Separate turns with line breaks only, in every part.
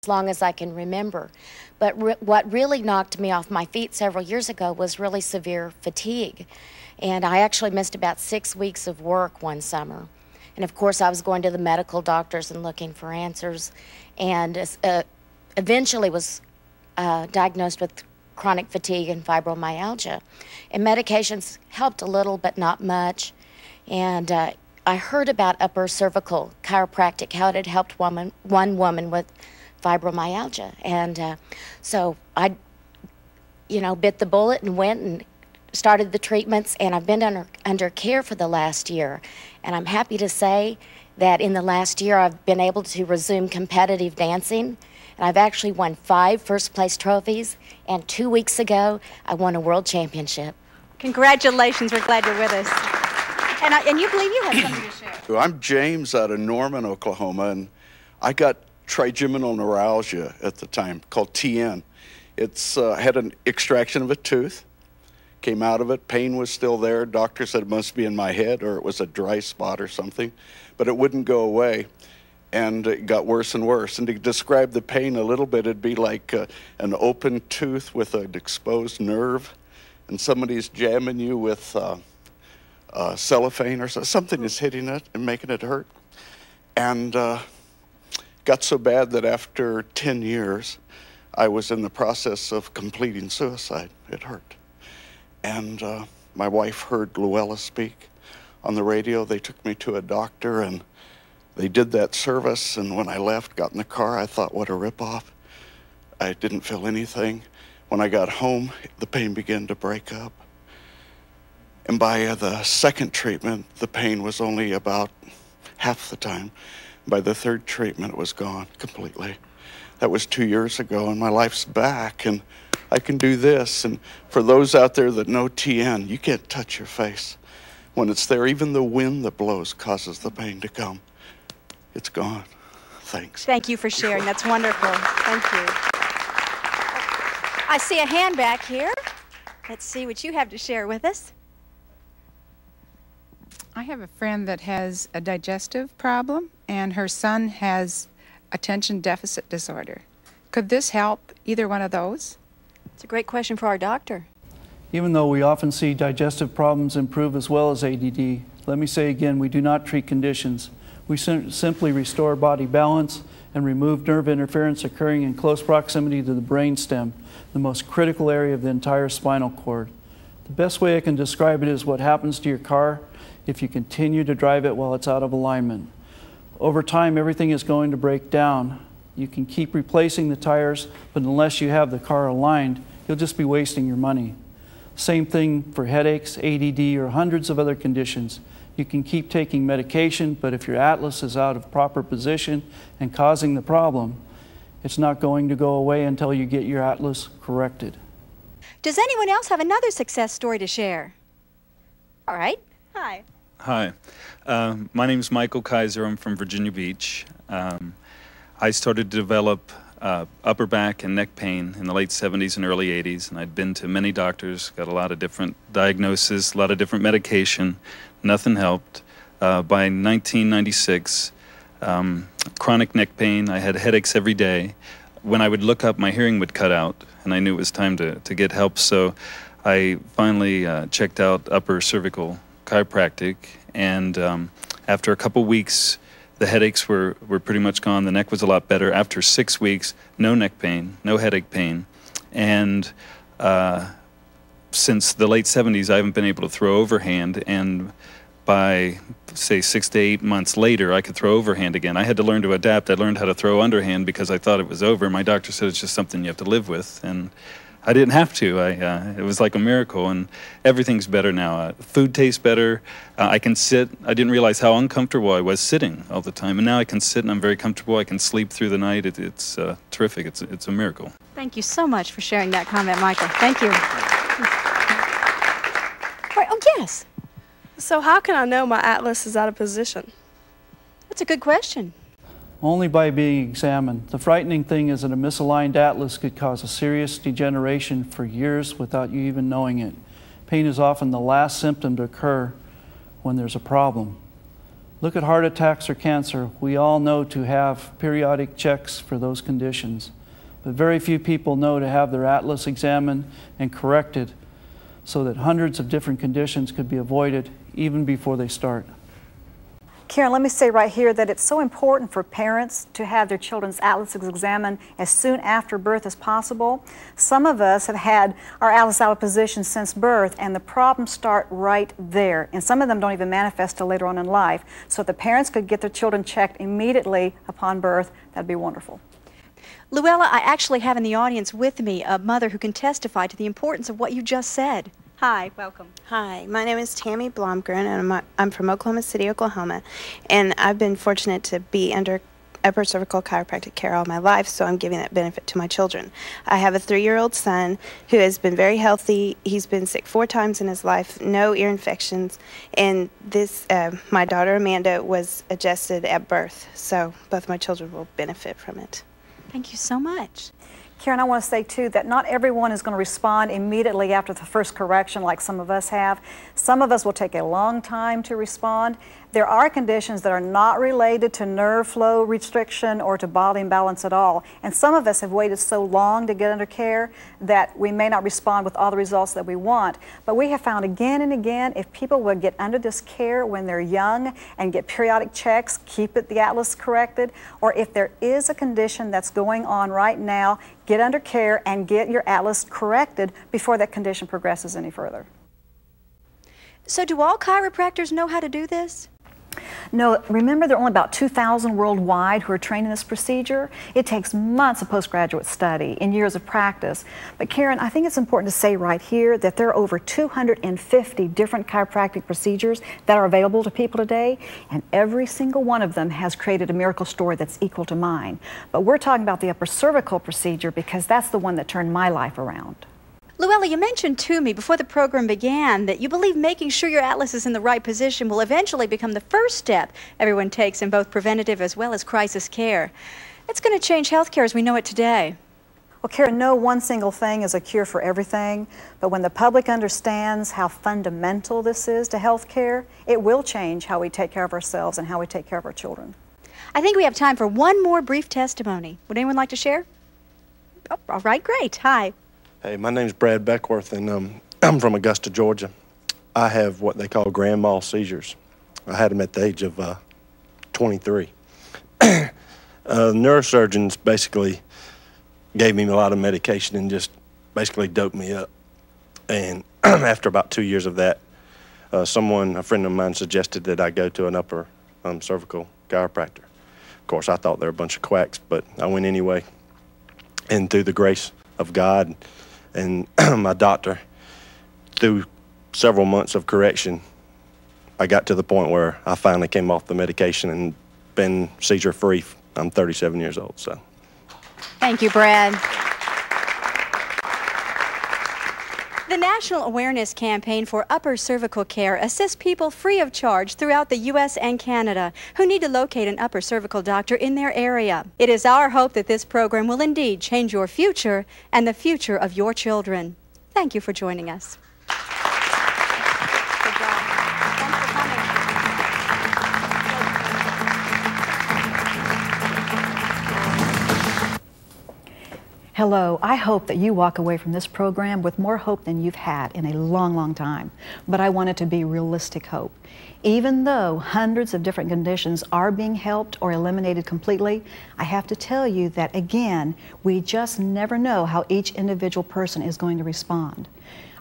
as long as I can remember. But what really knocked me off my feet several years ago was really severe fatigue. And I actually missed about 6 weeks of work one summer. And of course, I was going to the medical doctors and looking for answers, and eventually was diagnosed with chronic fatigue and fibromyalgia. And medications helped a little, but not much. And I heard about upper cervical chiropractic, how it had helped one woman with fibromyalgia. And so I, bit the bullet and went and started the treatments, and I've been under care for the last year. And I'm happy to say that in the last year I've been able to resume competitive dancing, and I've actually won 5 first-place trophies, and 2 weeks ago I won a world championship.
Congratulations, we're glad you're with us. And you believe you have something to share.
I'm James out of Norman, Oklahoma, and I got trigeminal neuralgia at the time, called TN. It's had an extraction of a tooth. Came out of it, pain was still there. Doctor said it must be in my head or it was a dry spot or something, but it wouldn't go away, and it got worse and worse. And to describe the pain a little bit, it'd be like an open tooth with an exposed nerve, and somebody's jamming you with cellophane or something is hitting it and making it hurt. And got so bad that after 10 years, I was in the process of completing suicide. It hurt. And my wife heard Luella speak on the radio. They took me to a doctor, and they did that service. And when I left, got in the car, I thought, what a ripoff. I didn't feel anything. When I got home, the pain began to break up. And by the second treatment, the pain was only about half the time. By the third treatment, it was gone completely. That was 2 years ago, and my life's back, and I can do this. And for those out there that know TN, you can't touch your face. When it's there, even the wind that blows causes the pain to come. It's gone. Thanks.
Thank you for sharing. That's wonderful. Thank you. I see a hand back here. Let's see what you have to share with us.
I have a friend that has a digestive problem, and her son has attention deficit disorder. Could this help either one of those?
It's a great question for our doctor.
Even though we often see digestive problems improve as well as ADD, let me say again, we do not treat conditions. We simply restore body balance and remove nerve interference occurring in close proximity to the brainstem, the most critical area of the entire spinal cord. The best way I can describe it is what happens to your car if you continue to drive it while it's out of alignment. Over time, everything is going to break down. You can keep replacing the tires, but unless you have the car aligned, you'll just be wasting your money. Same thing for headaches, ADD, or hundreds of other conditions. You can keep taking medication, but if your Atlas is out of proper position and causing the problem, it's not going to go away until you get your Atlas corrected.
Does anyone else have another success story to share? All right. Hi.
Hi. My name is Michael Kaiser. I'm from Virginia Beach. I started to develop upper back and neck pain in the late 70s and early 80s, and I'd been to many doctors, got a lot of different diagnoses, a lot of different medication. Nothing helped. By 1996, chronic neck pain. I had headaches every day. When I would look up, my hearing would cut out, and I knew it was time to get help. So I finally checked out Upper Cervical Chiropractic, and after a couple weeks, the headaches were pretty much gone. The neck was a lot better. After 6 weeks, no neck pain, no headache pain. And since the late 70s, I haven't been able to throw overhand. And by, say, 6 to 8 months later, I could throw overhand again. I had to learn to adapt. I learned how to throw underhand because I thought it was over. My doctor said it's just something you have to live with. And I didn't have to. It was like a miracle, and everything's better now. Food tastes better. I can sit. I didn't realize how uncomfortable I was sitting all the time, and now I can sit and I'm very comfortable. I can sleep through the night. It's terrific. It's a miracle.
Thank you so much for sharing that comment, Michael. Thank you. Right. Oh, yes.
So how can I know my Atlas is out of position?
That's a good question.
Only by being examined. The frightening thing is that a misaligned Atlas could cause a serious degeneration for years without you even knowing it. Pain is often the last symptom to occur when there's a problem. Look at heart attacks or cancer. We all know to have periodic checks for those conditions, but very few people know to have their Atlas examined and corrected so that hundreds of different conditions could be avoided even before they start.
Karen, let me say right here that it's so important for parents to have their children's atlases examined as soon after birth as possible. Some of us have had our atlas out of position since birth, and the problems start right there. And some of them don't even manifest till later on in life. So if the parents could get their children checked immediately upon birth, that'd be wonderful.
Luella, I actually have in the audience with me a mother who can testify to the importance of what you just said. Hi, welcome.
Hi, my name is Tammy Blomgren, and I'm from Oklahoma City, Oklahoma, and I've been fortunate to be under upper cervical chiropractic care all my life, so I'm giving that benefit to my children. I have a 3-year-old son who has been very healthy. He's been sick 4 times in his life, no ear infections, and this, my daughter Amanda was adjusted at birth, so both my children will benefit from it.
Thank you so much.
Karen, I want to say too that not everyone is going to respond immediately after the first correction like some of us have. Some of us will take a long time to respond. There are conditions that are not related to nerve flow restriction or to bodily imbalance at all. And some of us have waited so long to get under care that we may not respond with all the results that we want. But we have found again and again, if people would get under this care when they're young and get periodic checks, keep the atlas corrected, or if there is a condition that's going on right now, get under care and get your atlas corrected before that condition progresses any further.
So do all chiropractors know how to do this?
No, remember there are only about 2,000 worldwide who are trained in this procedure. It takes months of postgraduate study and years of practice. But Karen, I think it's important to say right here that there are over 250 different chiropractic procedures that are available to people today, and every single one of them has created a miracle story that's equal to mine. But we're talking about the upper cervical procedure because that's the one that turned my life around.
Luella, you mentioned to me before the program began that you believe making sure your atlas is in the right position will eventually become the first step everyone takes in both preventative as well as crisis care. It's going to change healthcare as we know it today.
Well, Karen, no one single thing is a cure for everything, but when the public understands how fundamental this is to healthcare, it will change how we take care of ourselves and how we take care of our children.
I think we have time for one more brief testimony. Would anyone like to share? Oh, all right, great. Hi.
Hey, my name's Brad Beckworth, and I'm from Augusta, Georgia. I have what they call grand mal seizures. I had them at the age of 23. Neurosurgeons basically gave me a lot of medication and just basically doped me up. And after about 2 years of that, a friend of mine suggested that I go to an upper cervical chiropractor. Of course, I thought they were a bunch of quacks, but I went anyway. And through the grace of God and my doctor, through several months of correction, I got to the point where I finally came off the medication and been seizure-free. I'm 37 years old, so.
Thank you, Brad. The National Awareness Campaign for Upper Cervical Care assists people free of charge throughout the U.S. and Canada who need to locate an upper cervical doctor in their area. It is our hope that this program will indeed change your future and the future of your children. Thank you for joining us. Good job. Thanks for coming.
Hello, I hope that you walk away from this program with more hope than you've had in a long, long time. But I want it to be realistic hope. Even though hundreds of different conditions are being helped or eliminated completely, I have to tell you that, again, we just never know how each individual person is going to respond.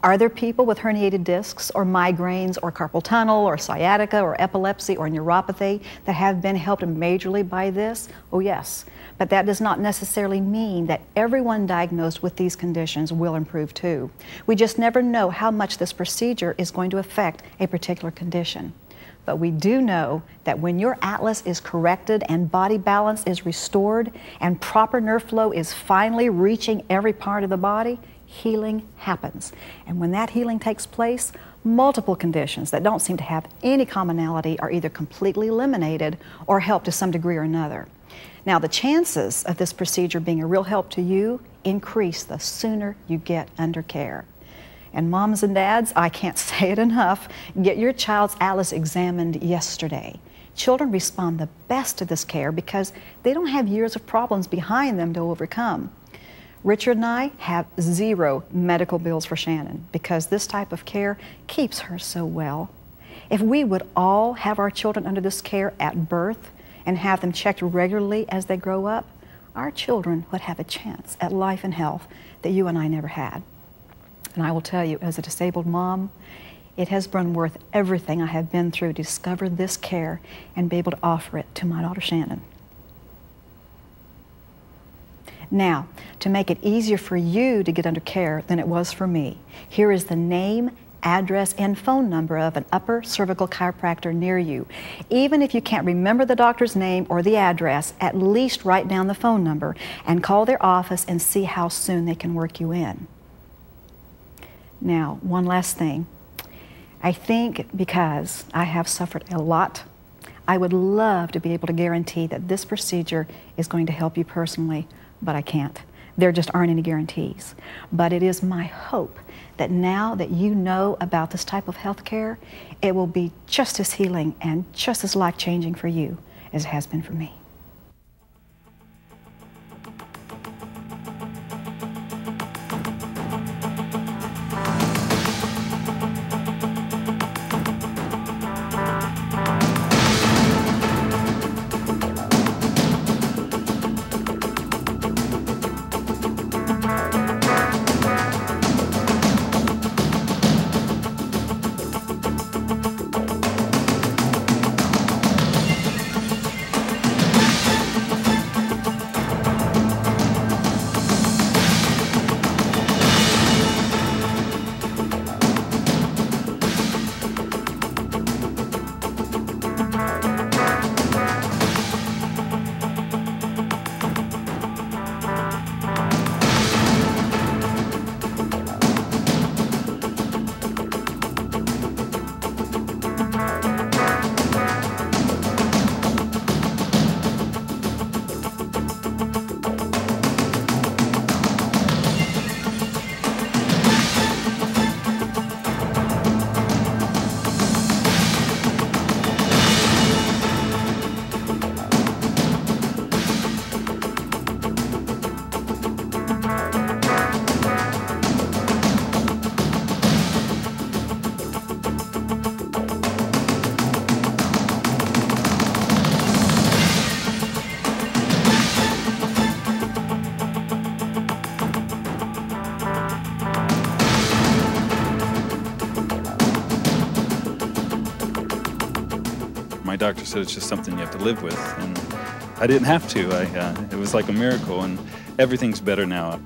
Are there people with herniated discs or migraines or carpal tunnel or sciatica or epilepsy or neuropathy that have been helped majorly by this? Oh yes, but that does not necessarily mean that everyone diagnosed with these conditions will improve too. We just never know how much this procedure is going to affect a particular condition. But we do know that when your atlas is corrected and body balance is restored and proper nerve flow is finally reaching every part of the body, healing happens. And when that healing takes place, multiple conditions that don't seem to have any commonality are either completely eliminated or helped to some degree or another. Now, the chances of this procedure being a real help to you increase the sooner you get under care. And moms and dads, I can't say it enough, get your child's atlas examined yesterday. Children respond the best to this care because they don't have years of problems behind them to overcome. Richard and I have 0 medical bills for Shannon because this type of care keeps her so well. If we would all have our children under this care at birth and have them checked regularly as they grow up, our children would have a chance at life and health that you and I never had. And I will tell you, as a disabled mom, it has been worth everything I have been through to discover this care and be able to offer it to my daughter Shannon. Now, to make it easier for you to get under care than it was for me, here is the name, address, and phone number of an upper cervical chiropractor near you. Even if you can't remember the doctor's name or the address, at least write down the phone number and call their office and see how soon they can work you in. Now, one last thing. I think because I have suffered a lot, I would love to be able to guarantee that this procedure is going to help you personally, but I can't. There just aren't any guarantees. But it is my hope that now that you know about this type of health care, it will be just as healing and just as life-changing for you as it has been for me.
My doctor said it's just something you have to live with, and I didn't have to. It was like a miracle, and everything's better now.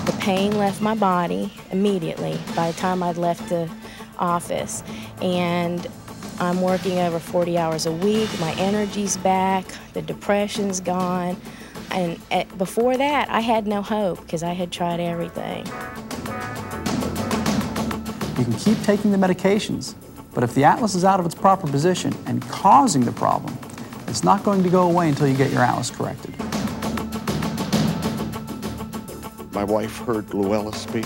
The pain left my body immediately by the time I'd left the office, and I'm working over 40 hours a week. My energy's back, the depression's gone, and before that, I had no hope because I had tried everything.
You can keep taking the medications, but if the Atlas is out of its proper position and causing the problem, it's not going to go away until you get your Atlas corrected.
My wife heard Luella speak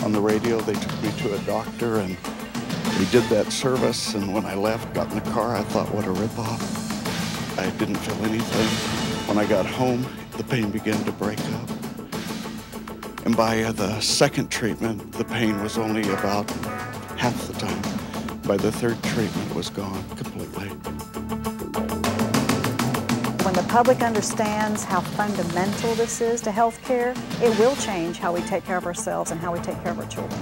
on the radio. They took me to a doctor, and we did that service, and when I left, got in the car, I thought, what a ripoff. I didn't feel anything. When I got home, the pain began to break up. And by the second treatment, the pain was only about half the time. By the third treatment, it was gone completely.
When the public understands how fundamental this is to health care, it will change how we take care of ourselves and how we take care of our children.